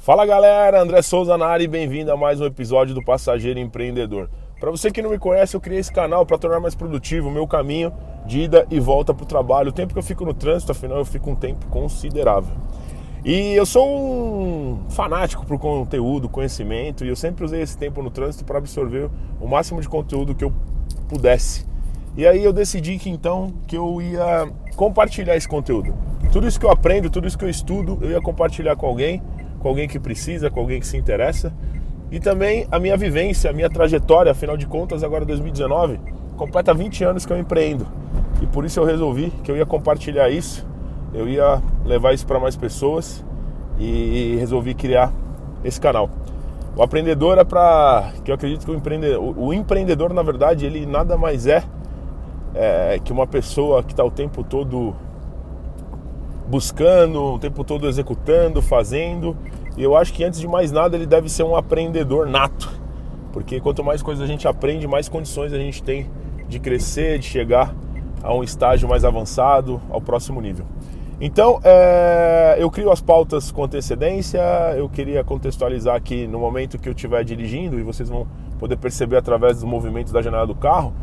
Fala galera, André Souza na área e bem-vindo a mais um episódio do Passageiro Empreendedor. Para você que não me conhece, eu criei esse canal para tornar mais produtivo o meu caminho de ida e volta para o trabalho. O tempo que eu fico no trânsito, afinal eu fico um tempo considerável. E eu sou um fanático por conteúdo, conhecimento, e eu sempre usei esse tempo no trânsito para absorver o máximo de conteúdo que eu pudesse. E aí eu decidi que eu ia compartilhar esse conteúdo. Tudo isso que eu aprendo, tudo isso que eu estudo, eu ia compartilhar com alguém que precisa, com alguém que se interessa. E também a minha vivência, a minha trajetória, afinal de contas, agora 2019, completa 20 anos que eu empreendo. E por isso eu resolvi que eu ia compartilhar isso, eu ia levar isso para mais pessoas e resolvi criar esse canal. O Aprendedor é para... que eu acredito que o empreendedor, na verdade, ele nada mais é que uma pessoa que está o tempo todo buscando, o tempo todo executando, fazendo. E eu acho que antes de mais nada ele deve ser um aprendedor nato, porque quanto mais coisas a gente aprende, mais condições a gente tem de crescer, de chegar a um estágio mais avançado, ao próximo nível. Então eu crio as pautas com antecedência. Eu queria contextualizar aqui no momento que eu estiver dirigindo, e vocês vão poder perceber através dos movimentos da janela do carro.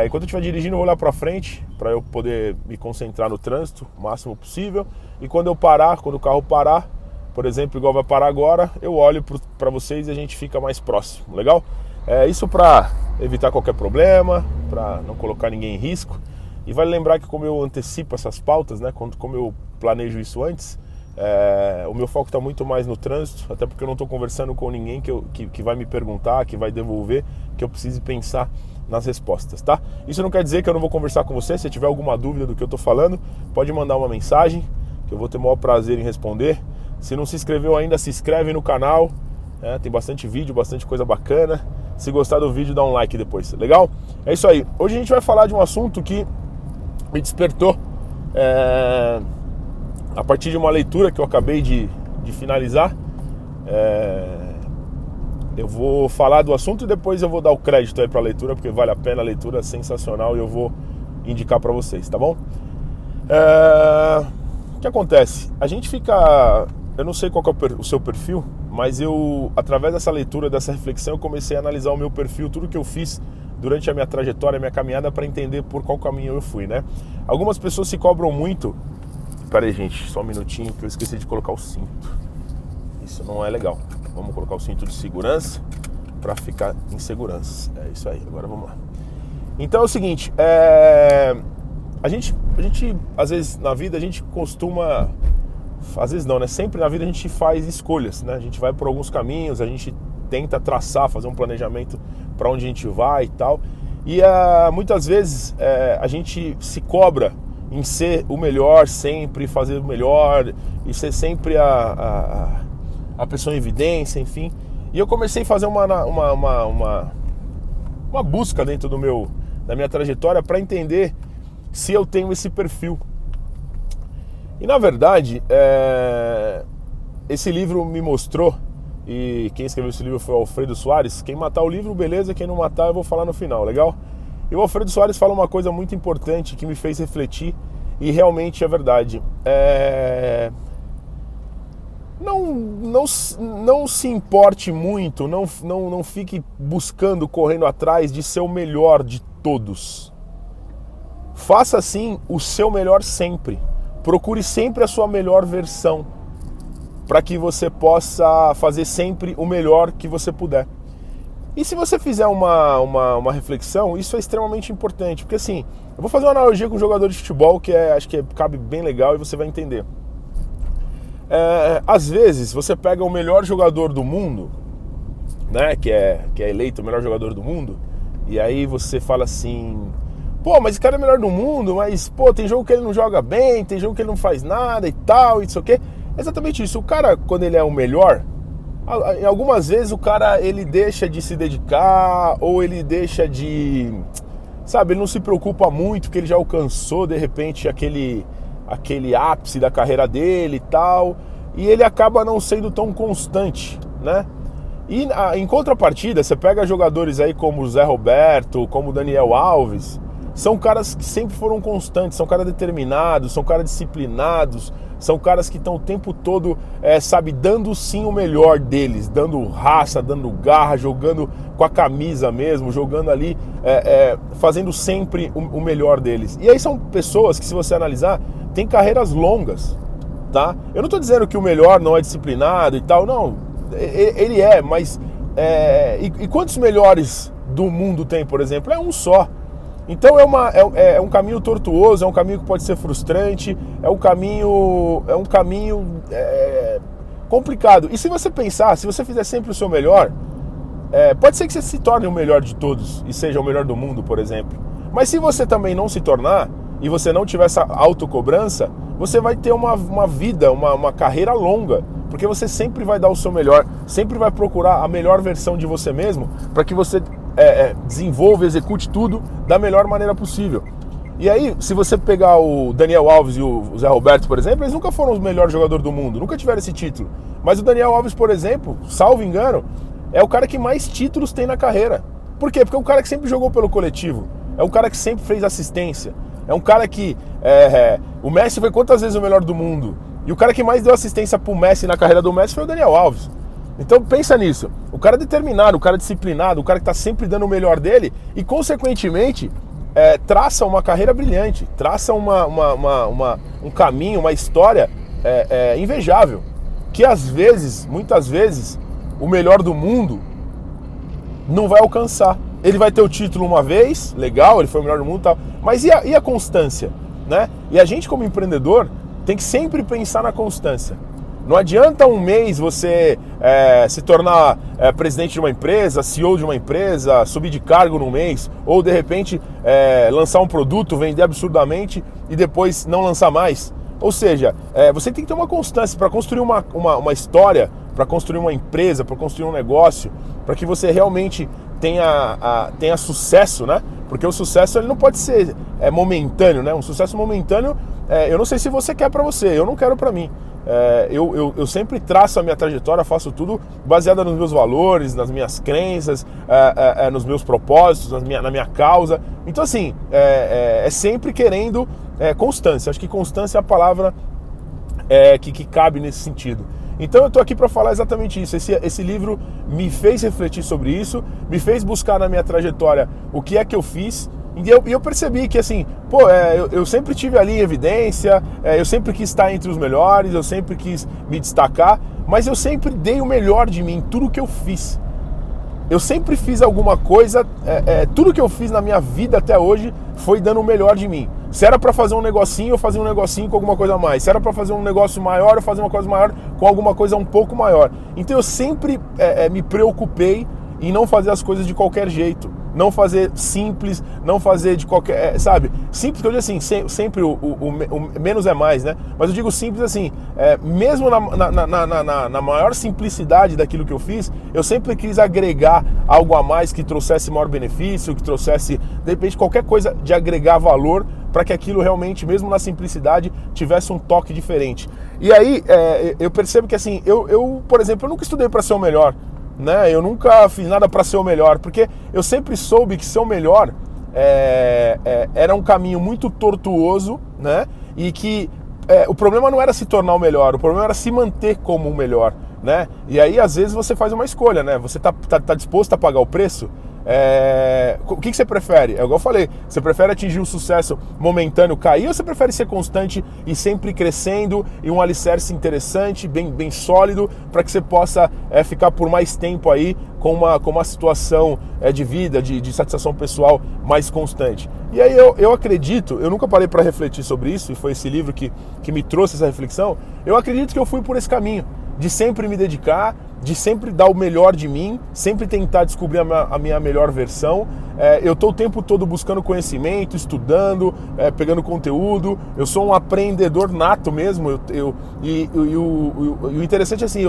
Enquanto eu estiver dirigindo, eu vou olhar para frente para eu poder me concentrar no trânsito o máximo possível. E quando o carro parar, por exemplo, igual vai parar agora, eu olho para vocês e a gente fica mais próximo, legal? Isso para evitar qualquer problema, para não colocar ninguém em risco. E vale lembrar que como eu antecipo essas pautas, né, como eu planejo isso antes, o meu foco está muito mais no trânsito, até porque eu não estou conversando com ninguém que vai me perguntar, que vai devolver, que eu precise pensar nas respostas, tá? Isso não quer dizer que eu não vou conversar com você. Se tiver alguma dúvida do que eu estou falando, pode mandar uma mensagem, que eu vou ter o maior prazer em responder. Se não se inscreveu ainda, se inscreve no canal, tem bastante vídeo, bastante coisa bacana. Se gostar do vídeo, dá um like depois, legal? É isso aí. Hoje a gente vai falar de um assunto que me despertou a partir de uma leitura que eu acabei de finalizar. Eu vou falar do assunto e depois eu vou dar o crédito aí para a leitura, porque vale a pena, a leitura é sensacional e eu vou indicar para vocês, tá bom? O que acontece? A gente fica... Eu não sei qual que é o seu perfil, mas através dessa leitura, dessa reflexão, eu comecei a analisar o meu perfil, tudo que eu fiz durante a minha trajetória, a minha caminhada, para entender por qual caminho eu fui, né? Algumas pessoas se cobram muito... Pera aí, gente, só um minutinho que eu esqueci de colocar o cinto. Isso não é legal. Vamos colocar o cinto de segurança para ficar em segurança. É isso aí, agora vamos lá. Então é o seguinte, a gente, às vezes na vida, a gente costuma... Às vezes não, né? Sempre na vida a gente faz escolhas, né? A gente vai por alguns caminhos, a gente tenta traçar, fazer um planejamento para onde a gente vai e tal. E muitas vezes a gente se cobra em ser o melhor sempre, fazer o melhor e ser sempre a pessoa em evidência, enfim. E eu comecei a fazer uma busca dentro da minha trajetória para entender se eu tenho esse perfil. E na verdade, esse livro me mostrou, e quem escreveu esse livro foi o Alfredo Soares. Quem matar o livro, beleza, quem não matar eu vou falar no final, legal? E o Alfredo Soares fala uma coisa muito importante que me fez refletir, e realmente é verdade. Não se importe muito, não fique buscando, correndo atrás de ser o melhor de todos. Faça sim o seu melhor sempre. Procure sempre a sua melhor versão, para que você possa fazer sempre o melhor que você puder. E se você fizer uma reflexão, isso é extremamente importante, porque assim, eu vou fazer uma analogia com um jogador de futebol que acho que cabe bem legal e você vai entender. Às vezes você pega o melhor jogador do mundo, né, que é eleito o melhor jogador do mundo, e aí você fala assim: pô, mas esse cara é o melhor do mundo, mas pô, tem jogo que ele não joga bem, tem jogo que ele não faz nada e tal, e isso aqui. É exatamente isso. O cara, quando ele é o melhor, algumas vezes o cara, ele deixa de se dedicar, ou ele deixa de... Sabe, ele não se preocupa muito, porque ele já alcançou, de repente, aquele ápice da carreira dele e tal, e ele acaba não sendo tão constante, né? E em contrapartida, você pega jogadores aí como o Zé Roberto, como o Daniel Alves, são caras que sempre foram constantes, são caras determinados, são caras disciplinados, são caras que estão o tempo todo, sabe, dando sim o melhor deles, dando raça, dando garra, jogando com a camisa mesmo, jogando ali, fazendo sempre o melhor deles. E aí são pessoas que, se você analisar, têm carreiras longas, tá? Eu não estou dizendo que o melhor não é disciplinado e tal, não, ele mas... E quantos melhores do mundo tem, por exemplo? É um só. Então é um caminho tortuoso, é um caminho que pode ser frustrante, é um caminho complicado. E se você pensar, se você fizer sempre o seu melhor, pode ser que você se torne o melhor de todos e seja o melhor do mundo, por exemplo. Mas se você também não se tornar e você não tiver essa autocobrança, você vai ter uma vida, uma carreira longa, porque você sempre vai dar o seu melhor, sempre vai procurar a melhor versão de você mesmo, para que você desenvolva, execute tudo da melhor maneira possível. E aí, se você pegar o Daniel Alves e o Zé Roberto, por exemplo, eles nunca foram os melhores jogadores do mundo, nunca tiveram esse título. Mas o Daniel Alves, por exemplo, salvo engano, é o cara que mais títulos tem na carreira. Por quê? Porque é um cara que sempre jogou pelo coletivo, é um cara que sempre fez assistência, é um cara que... o Messi foi quantas vezes o melhor do mundo? E o cara que mais deu assistência pro Messi na carreira do Messi foi o Daniel Alves. Então pensa nisso, o cara determinado, o cara disciplinado, o cara que está sempre dando o melhor dele e, consequentemente, traça uma carreira brilhante, traça um caminho, uma história invejável, que às vezes, muitas vezes, o melhor do mundo não vai alcançar. Ele vai ter o título uma vez, legal, ele foi o melhor do mundo e tal, mas e a constância, né? E a gente, como empreendedor, tem que sempre pensar na constância. Não adianta um mês você se tornar presidente de uma empresa, CEO de uma empresa, subir de cargo num mês, ou de repente lançar um produto, vender absurdamente e depois não lançar mais. Ou seja, você tem que ter uma constância para construir uma história, para construir uma empresa, para construir um negócio, para que você realmente tenha sucesso, né? Porque o sucesso ele não pode ser momentâneo, né? Um sucesso momentâneo, eu não sei se você quer para você, eu não quero para mim. Eu sempre traço a minha trajetória, faço tudo baseado nos meus valores, nas minhas crenças, nos meus propósitos, na minha causa. Então assim, sempre querendo constância. Acho que constância é a palavra que cabe nesse sentido. Então eu estou aqui para falar exatamente isso. Esse livro me fez refletir sobre isso, me fez buscar na minha trajetória o que é que eu fiz. E eu percebi que assim, eu sempre tive ali em evidência, eu sempre quis estar entre os melhores, eu sempre quis me destacar, mas eu sempre dei o melhor de mim em tudo que eu fiz. Eu sempre fiz alguma coisa, tudo que eu fiz na minha vida até hoje foi dando o melhor de mim. Se era para fazer um negocinho, eu fazia um negocinho com alguma coisa a mais. Se era para fazer um negócio maior, eu fazia uma coisa maior com alguma coisa um pouco maior. Então eu sempre me preocupei em não fazer as coisas de qualquer jeito. Não fazer simples, não fazer de qualquer... sabe? Simples, que eu digo assim, sempre o menos é mais, né? Mas eu digo simples assim, mesmo na maior simplicidade daquilo que eu fiz, eu sempre quis agregar algo a mais que trouxesse maior benefício, que trouxesse, de repente, qualquer coisa de agregar valor para que aquilo realmente, mesmo na simplicidade, tivesse um toque diferente. E aí, eu percebo que assim, eu, por exemplo, eu nunca estudei para ser o melhor, né? Eu nunca fiz nada para ser o melhor, porque eu sempre soube que ser o melhor era um caminho muito tortuoso, né? E que o problema não era se tornar o melhor, o problema era se manter como o melhor, né? E aí às vezes você faz uma escolha, né? Você tá disposto a pagar o preço? O que você prefere? É igual eu falei, você prefere atingir o sucesso momentâneo, cair, ou você prefere ser constante e sempre crescendo e um alicerce interessante, bem sólido, para que você possa ficar por mais tempo aí com uma situação de vida, de satisfação pessoal mais constante? E aí eu acredito, eu nunca parei para refletir sobre isso, e foi esse livro que me trouxe essa reflexão. Eu acredito que eu fui por esse caminho de sempre me dedicar, de sempre dar o melhor de mim, sempre tentar descobrir a minha melhor versão. Eu estou o tempo todo buscando conhecimento, estudando, pegando conteúdo. Eu sou um aprendedor nato mesmo. E o interessante é assim,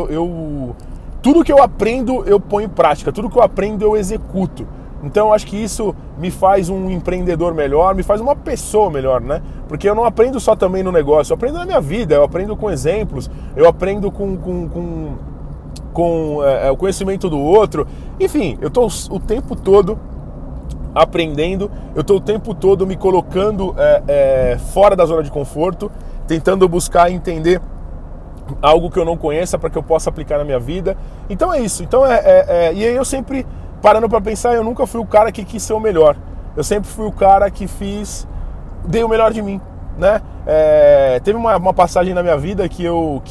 tudo que eu aprendo eu ponho em prática, tudo que eu aprendo eu executo. Então eu acho que isso me faz um empreendedor melhor, me faz uma pessoa melhor, né? Porque eu não aprendo só também no negócio, eu aprendo na minha vida, eu aprendo com exemplos, eu aprendo com o conhecimento do outro. Enfim, eu estou o tempo todo aprendendo, eu estou o tempo todo me colocando fora da zona de conforto, tentando buscar entender algo que eu não conheça para que eu possa aplicar na minha vida. Então é isso. Então e aí eu sempre, parando para pensar, eu nunca fui o cara que quis ser o melhor. Eu sempre fui o cara que dei o melhor de mim, né? Teve uma passagem na minha vida que eu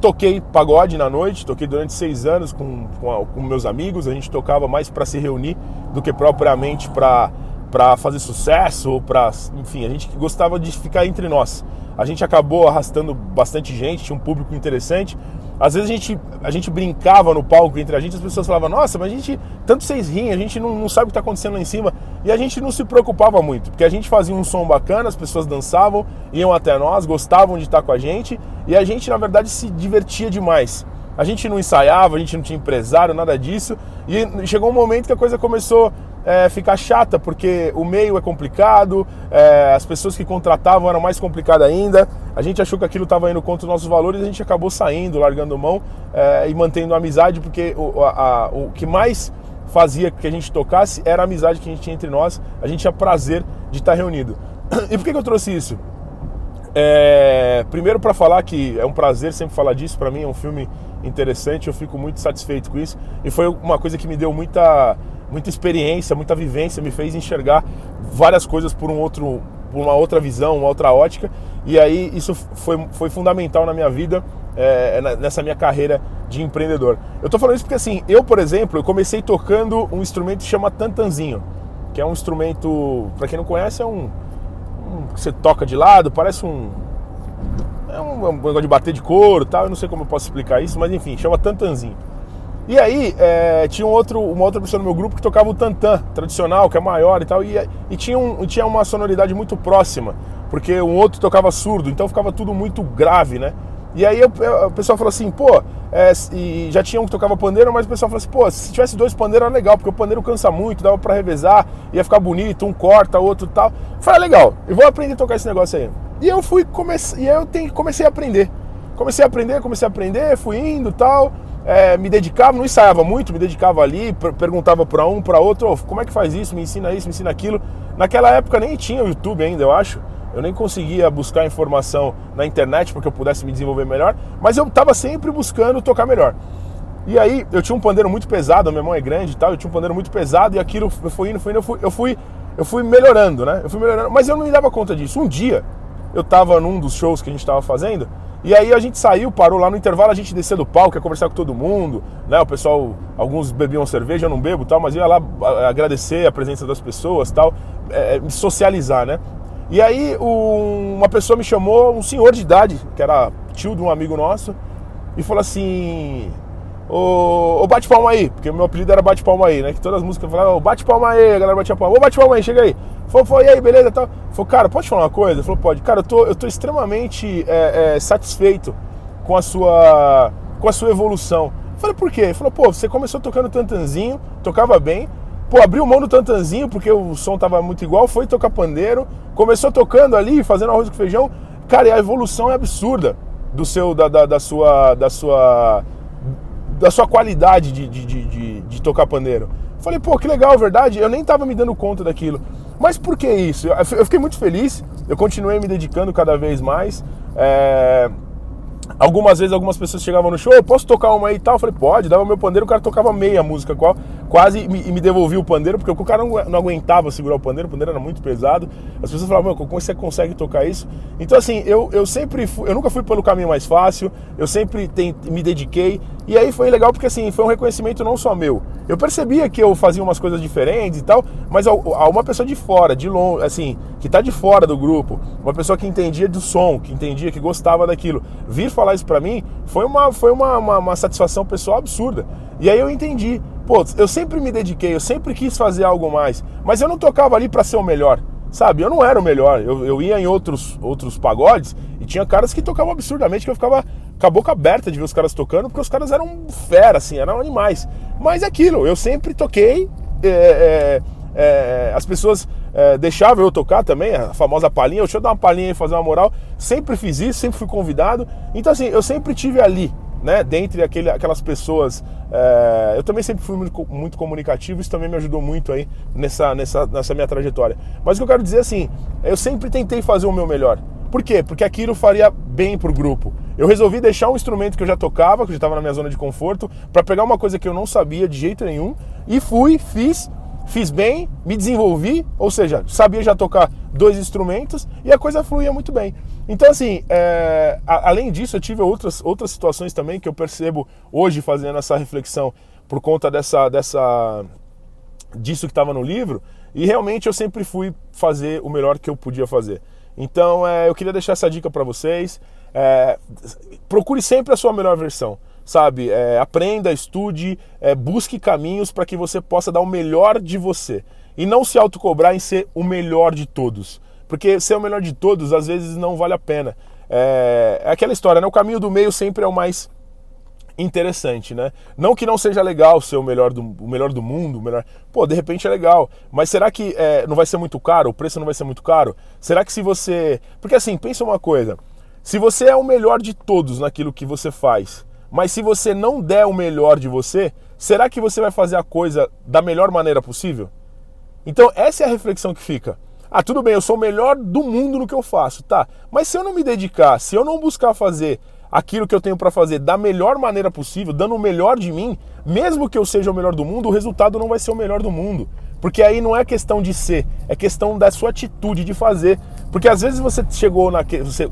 toquei pagode na noite, toquei durante 6 anos com meus amigos. A gente tocava mais para se reunir do que propriamente para fazer sucesso, ou enfim, a gente gostava de ficar entre nós. A gente acabou arrastando bastante gente, tinha um público interessante. Às vezes a gente brincava no palco entre a gente, as pessoas falavam, nossa, mas tanto vocês riem, a gente não sabe o que está acontecendo lá em cima. E a gente não se preocupava muito, porque a gente fazia um som bacana, as pessoas dançavam, iam até nós, gostavam de estar com a gente, e a gente, na verdade, se divertia demais. A gente não ensaiava, a gente não tinha empresário, nada disso, e chegou um momento que a coisa começou ficar chata, porque o meio é complicado, as pessoas que contratavam eram mais complicadas ainda, a gente achou que aquilo estava indo contra os nossos valores, a gente acabou saindo, largando mão e mantendo a amizade, porque o que mais fazia que a gente tocasse era a amizade que a gente tinha entre nós, a gente tinha prazer de estar reunido. E por que eu trouxe isso? Primeiro para falar que é um prazer sempre falar disso, para mim é um filme interessante, eu fico muito satisfeito com isso, e foi uma coisa que me deu muita experiência, muita vivência, me fez enxergar várias coisas por uma outra visão, uma outra ótica, e aí isso foi fundamental na minha vida, nessa minha carreira de empreendedor. Eu tô falando isso porque assim, por exemplo, eu comecei tocando um instrumento que chama tantanzinho, que é um instrumento, para quem não conhece, que você toca de lado, parece um negócio de bater de couro e tal, eu não sei como eu posso explicar isso, mas enfim, chama tantanzinho. E aí, tinha uma outra pessoa no meu grupo que tocava o tantã tradicional, que é maior e tal, e tinha uma sonoridade muito próxima, porque um outro tocava surdo, então ficava tudo muito grave, né? E aí o pessoal falou assim, e já tinha um que tocava pandeiro, mas o pessoal falou assim, se tivesse 2 pandeiros era legal, porque o pandeiro cansa muito, dava pra revezar, ia ficar bonito, um corta, outro tal. Eu falei, legal, eu vou aprender a tocar esse negócio aí. E eu comecei a aprender. Comecei a aprender, fui indo e tal, me dedicava, não ensaiava muito, me dedicava ali, perguntava para um, para outro, como é que faz isso, me ensina aquilo. Naquela época nem tinha o YouTube ainda, eu acho. Eu nem conseguia buscar informação na internet para que eu pudesse me desenvolver melhor, mas eu estava sempre buscando tocar melhor. E aí eu tinha um pandeiro muito pesado, a minha mão é grande e tal, eu tinha um pandeiro muito pesado e aquilo eu fui melhorando, né? Mas eu não me dava conta disso. Um dia eu estava num dos shows que a gente estava fazendo, e aí a gente saiu, parou lá no intervalo, a gente descia do palco, ia conversar com todo mundo, né? O pessoal, alguns bebiam cerveja, eu não bebo e tal, mas ia lá agradecer a presença das pessoas e tal, socializar, né? E aí uma pessoa me chamou, um senhor de idade, que era tio de um amigo nosso, e falou assim, ô bate palma aí, porque o meu apelido era bate palma aí, né? Que todas as músicas falavam, bate palma aí, a galera batia palma, ô bate palma aí, chega aí. Falou, e aí, beleza, tal. Falou, cara, pode falar uma coisa? Ele falou, pode. Cara, eu tô extremamente satisfeito com a sua evolução. Eu falei, por quê? Ele falou, você começou tocando tantanzinho, tocava bem, abriu mão do tantanzinho porque o som tava muito igual, foi tocar pandeiro, começou tocando ali, fazendo arroz com feijão. Cara, e a evolução é absurda da sua qualidade de tocar pandeiro. Falei, que legal, verdade? Eu nem tava me dando conta daquilo. Mas por que isso? Eu fiquei muito feliz, eu continuei me dedicando cada vez mais. Algumas vezes algumas pessoas chegavam no show, posso tocar uma aí e tal? Eu falei, pode, dava meu pandeiro, o cara tocava meia música quase e me devolvia o pandeiro, porque o cara não aguentava segurar o pandeiro era muito pesado. As pessoas falavam, como você consegue tocar isso? Então assim, eu nunca fui pelo caminho mais fácil, eu sempre me dediquei, e aí foi legal porque assim, foi um reconhecimento não só meu. Eu percebia que eu fazia umas coisas diferentes e tal, mas uma pessoa de fora, de longe, assim, que tá de fora do grupo, uma pessoa que entendia do som, que entendia, que gostava daquilo, vir falar isso pra mim, foi uma satisfação pessoal absurda. E aí eu entendi, eu sempre me dediquei, eu sempre quis fazer algo mais, mas eu não tocava ali pra ser o melhor, sabe? Eu não era o melhor, eu ia em outros pagodes e tinha caras que tocavam absurdamente, que eu ficava com a boca aberta de ver os caras tocando, porque os caras eram fera, assim, eram animais. Mas é aquilo, eu sempre toquei, as pessoas deixavam eu tocar também, a famosa palhinha, deixa eu dar uma palhinha e fazer uma moral, sempre fiz isso, sempre fui convidado, então assim, eu sempre tive ali, né, dentre aquelas pessoas. Eu também sempre fui muito comunicativo, isso também me ajudou muito aí nessa minha trajetória. Mas o que eu quero dizer assim, eu sempre tentei fazer o meu melhor. Por quê? Porque aquilo faria bem pro grupo. Eu resolvi deixar um instrumento que eu já tocava, que eu já estava na minha zona de conforto, para pegar uma coisa que eu não sabia de jeito nenhum, e fiz bem, me desenvolvi, ou seja, sabia já tocar 2 instrumentos e a coisa fluía muito bem. Então assim, além disso eu tive outras situações também que eu percebo hoje fazendo essa reflexão por conta disso que estava no livro, e realmente eu sempre fui fazer o melhor que eu podia fazer. Então eu queria deixar essa dica para vocês, procure sempre a sua melhor versão. Sabe, aprenda, estude, busque caminhos para que você possa dar o melhor de você. E não se autocobrar em ser o melhor de todos. Porque ser o melhor de todos, às vezes, não vale a pena. É aquela história, né? O caminho do meio sempre é o mais interessante, né? Não que não seja legal ser o melhor do mundo, o melhor... Pô, de repente é legal. Mas será que não vai ser muito caro? O preço não vai ser muito caro? Será que se você... Porque assim, pensa uma coisa. Se você é o melhor de todos naquilo que você faz... Mas se você não der o melhor de você, será que você vai fazer a coisa da melhor maneira possível? Então essa é a reflexão que fica. Tudo bem, eu sou o melhor do mundo no que eu faço, tá? Mas se eu não me dedicar, se eu não buscar fazer aquilo que eu tenho para fazer da melhor maneira possível, dando o melhor de mim, mesmo que eu seja o melhor do mundo, o resultado não vai ser o melhor do mundo. Porque aí não é questão de ser, é questão da sua atitude de fazer. Porque às vezes você chegou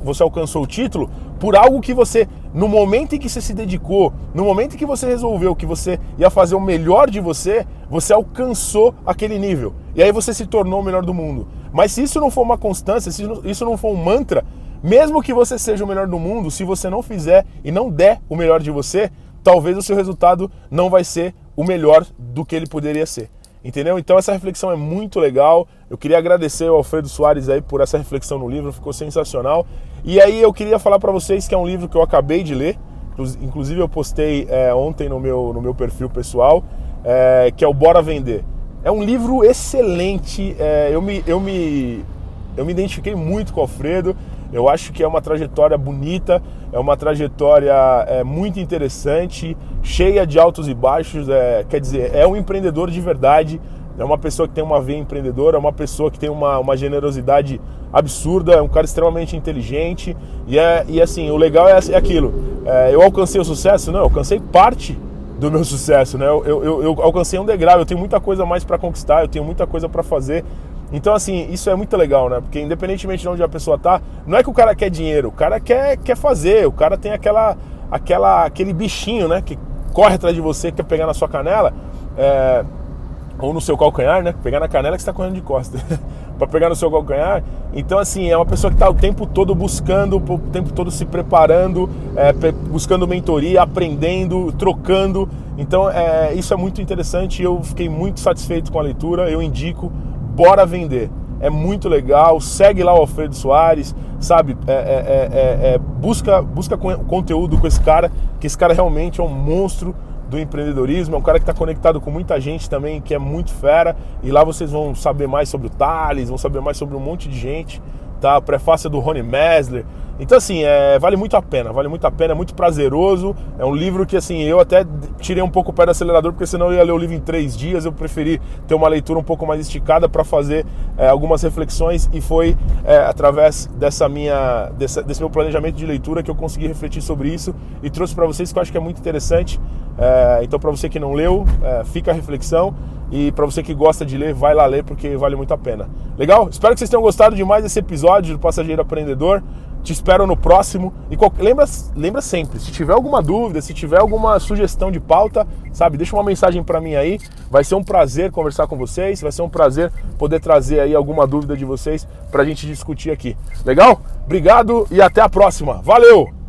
você alcançou o título por algo que você, no momento em que você se dedicou, no momento em que você resolveu que você ia fazer o melhor de você, você alcançou aquele nível. E aí você se tornou o melhor do mundo. Mas se isso não for uma constância, se isso não for um mantra, mesmo que você seja o melhor do mundo, se você não fizer e não der o melhor de você, talvez o seu resultado não vai ser o melhor do que ele poderia ser. Entendeu? Então essa reflexão é muito legal. Eu queria agradecer ao Alfredo Soares aí por essa reflexão no livro, ficou sensacional. E aí eu queria falar para vocês que é um livro que eu acabei de ler, inclusive eu postei ontem no meu perfil pessoal, que é o Bora Vender. É um livro excelente, eu me identifiquei muito com o Alfredo. Eu acho que é uma trajetória bonita, é uma trajetória muito interessante, cheia de altos e baixos, quer dizer, é um empreendedor de verdade, é uma pessoa que tem uma veia empreendedora, é uma pessoa que tem uma generosidade absurda, é um cara extremamente inteligente, e assim, o legal é aquilo, eu alcancei o sucesso? Não, eu alcancei parte do meu sucesso, né? Eu alcancei um degrau, eu tenho muita coisa mais para conquistar, eu tenho muita coisa para fazer. Então, assim, isso é muito legal, né? Porque independentemente de onde a pessoa tá, não é que o cara quer dinheiro, o cara quer fazer, o cara tem aquele bichinho, né? Que corre atrás de você, quer pegar na sua canela, ou no seu calcanhar, né? Pegar na canela que você tá correndo de costas. Para pegar no seu calcanhar. Então, assim, é uma pessoa que tá o tempo todo buscando, o tempo todo se preparando, buscando mentoria, aprendendo, trocando. Então, isso é muito interessante. Eu fiquei muito satisfeito com a leitura, eu indico. Bora Vender, é muito legal, segue lá o Alfredo Soares, sabe, busca conteúdo com esse cara, que esse cara realmente é um monstro do empreendedorismo, é um cara que está conectado com muita gente também, que é muito fera, e lá vocês vão saber mais sobre o Thales, vão saber mais sobre um monte de gente, tá? O prefácio do Ronnie Mesler. Então, assim, vale muito a pena, é muito prazeroso, é um livro que, assim, eu até tirei um pouco o pé do acelerador, porque senão eu ia ler o livro em 3 dias, eu preferi ter uma leitura um pouco mais esticada para fazer algumas reflexões, e foi através desse meu planejamento de leitura que eu consegui refletir sobre isso e trouxe para vocês, que eu acho que é muito interessante. Então, para você que não leu, fica a reflexão, e para você que gosta de ler, vai lá ler, porque vale muito a pena. Legal? Espero que vocês tenham gostado demais desse episódio do Passageiro Aprendedor. Te espero no próximo. E lembra sempre, se tiver alguma dúvida, se tiver alguma sugestão de pauta, sabe, deixa uma mensagem para mim aí. Vai ser um prazer conversar com vocês, vai ser um prazer poder trazer aí alguma dúvida de vocês pra gente discutir aqui. Legal? Obrigado e até a próxima. Valeu!